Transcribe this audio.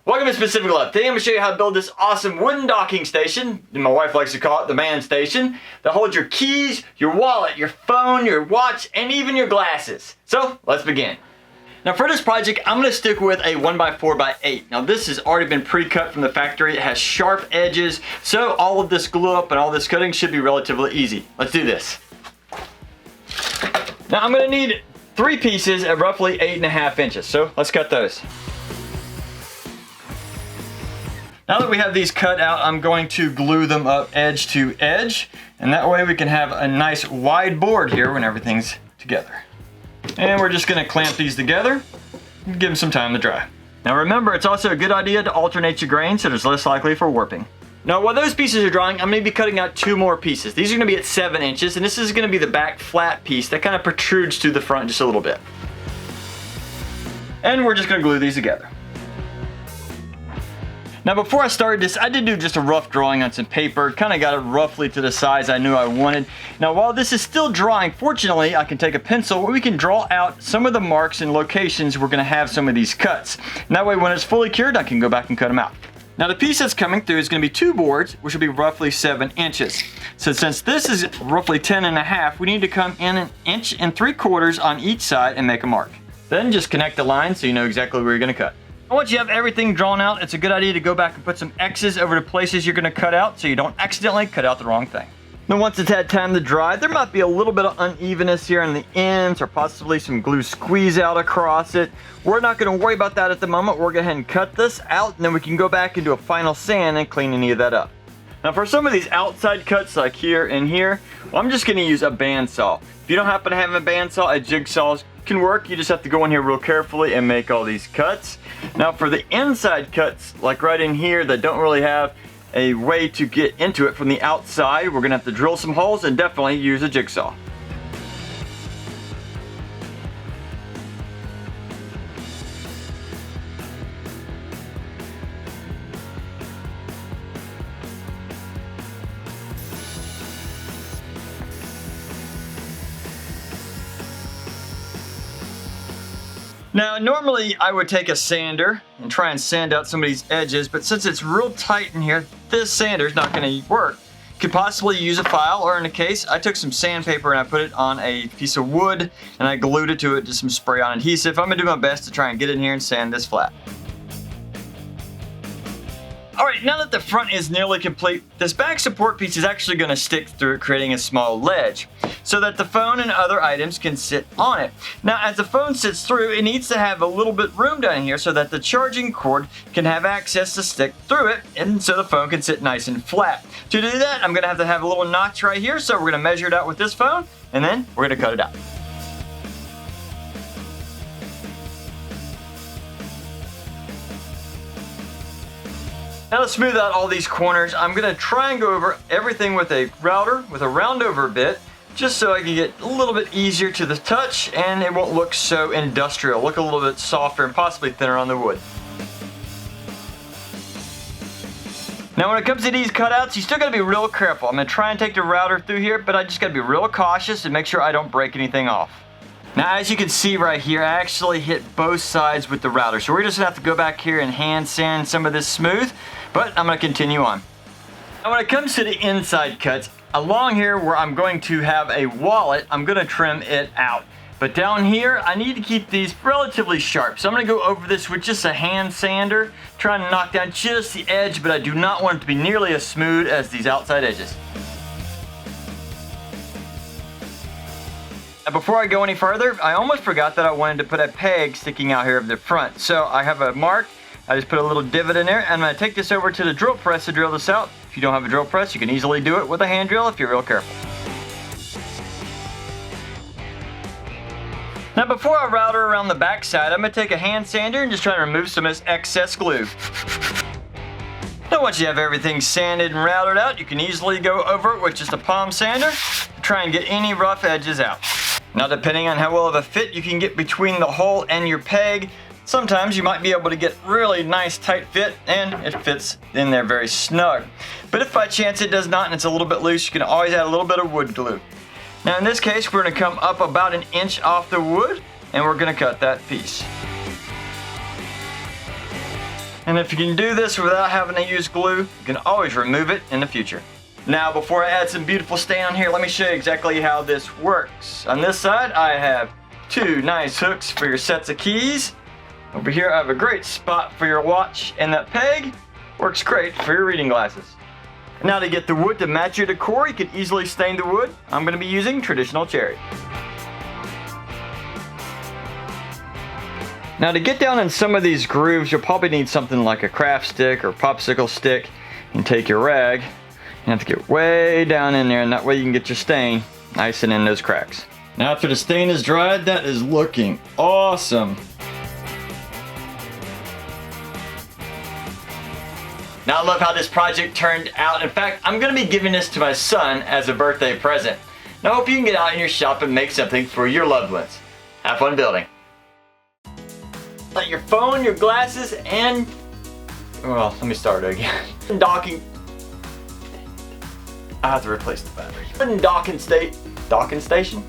Welcome to Specific Love. Today I'm going to show you how to build this awesome wooden docking station, and my wife likes to call it the man station, that holds your keys, your wallet, your phone, your watch, and even your glasses. So let's begin. Now for this project, I'm going to stick with a 1x4x8. Now this has already been pre-cut from the factory. It has sharp edges, so all of this glue up and all this cutting should be relatively easy. Let's do this. Now I'm going to need 3 pieces at roughly 8.5 inches, so let's cut those. Now that we have these cut out, I'm going to glue them up edge to edge, and that way we can have a nice wide board here when everything's together. And we're just going to clamp these together and give them some time to dry. Now remember, it's also a good idea to alternate your grain so there's less likely for warping. Now while those pieces are drying, I'm going to be cutting out 2 more pieces. These are going to be at 7 inches, and this is going to be the back flat piece that kind of protrudes to the front just a little bit. And we're just going to glue these together. Now before I started this, I did do just a rough drawing on some paper, kind of got it roughly to the size I knew I wanted. Now while this is still drying, fortunately I can take a pencil where we can draw out some of the marks and locations we're going to have some of these cuts. And that way when it's fully cured, I can go back and cut them out. Now the piece that's coming through is going to be 2 boards, which will be roughly 7 inches. So since this is roughly 10.5, we need to come in 1 3/4 inches on each side and make a mark. Then just connect the lines so you know exactly where you're going to cut. Once you have everything drawn out, it's a good idea to go back and put some X's over the places you're going to cut out so you don't accidentally cut out the wrong thing. Now once it's had time to dry, there might be a little bit of unevenness here on the ends or possibly some glue squeeze out across it. We're not going to worry about that at the moment. We're going to go ahead and cut this out, and then we can go back and do a final sand and clean any of that up. Now for some of these outside cuts like here and here, well, I'm just going to use a bandsaw. If you don't happen to have a bandsaw, a jigsaw can work. You just have to go in here real carefully and make all these cuts. Now for the inside cuts, like right in here that don't really have a way to get into it from the outside, we're gonna have to drill some holes and definitely use a jigsaw. Now normally I would take a sander and try and sand out some of these edges, but since it's real tight in here, this sander is not going to work. You could possibly use a file, or in a case, I took some sandpaper and I put it on a piece of wood and I glued it to it, just some spray on adhesive. I'm going to do my best to try and get in here and sand this flat. Alright, now that the front is nearly complete, this back support piece is actually going to stick through it, creating a small ledge, so that the phone and other items can sit on it. Now as the phone sits through, it needs to have a little bit room down here so that the charging cord can have access to stick through it, and so the phone can sit nice and flat. To do that, I'm going to have a little notch right here, so we're going to measure it out with this phone, and then we're going to cut it out. Now to smooth out all these corners, I'm going to try and go over everything with a router, with a round over bit, just so I can get a little bit easier to the touch and it won't look so industrial, look a little bit softer and possibly thinner on the wood. Now when it comes to these cutouts, you still got to be real careful. I'm going to try and take the router through here, but I just got to be real cautious and make sure I don't break anything off. Now as you can see right here, I actually hit both sides with the router, so we're just going to have to go back here and hand sand some of this smooth. But I'm going to continue on. Now when it comes to the inside cuts, along here where I'm going to have a wallet, I'm going to trim it out. But down here, I need to keep these relatively sharp. So I'm going to go over this with just a hand sander, trying to knock down just the edge, but I do not want it to be nearly as smooth as these outside edges. Now before I go any further, I almost forgot that I wanted to put a peg sticking out here of the front. So I have a mark. I just put a little divot in there, and I'm going to take this over to the drill press to drill this out. If you don't have a drill press, you can easily do it with a hand drill if you're real careful. Now before I router around the back side, I'm going to take a hand sander and just try to remove some of this excess glue. Now once you have everything sanded and routed out, you can easily go over it with just a palm sander to try and get any rough edges out. Now depending on how well of a fit you can get between the hole and your peg, sometimes you might be able to get really nice tight fit and it fits in there very snug. But if by chance it does not and it's a little bit loose, you can always add a little bit of wood glue. Now in this case, we're going to come up about 1 inch off the wood and we're going to cut that piece. And if you can do this without having to use glue, you can always remove it in the future. Now, before I add some beautiful stain on here, let me show you exactly how this works. On this side, I have 2 nice hooks for your sets of keys. Over here, I have a great spot for your watch, and that peg works great for your reading glasses. Now, to get the wood to match your decor, you can easily stain the wood. I'm going to be using traditional cherry. Now, to get down in some of these grooves, you'll probably need something like a craft stick or popsicle stick, and take your rag. You have to get way down in there, and that way you can get your stain nice and in those cracks. Now, after the stain is dried, that is looking awesome. Now, I love how this project turned out. In fact, I'm going to be giving this to my son as a birthday present. Now, I hope you can get out in your shop and make something for your loved ones. Have fun building. Like your phone, your glasses, and... well, let me start again. Docking... I have to replace the battery. Docking station?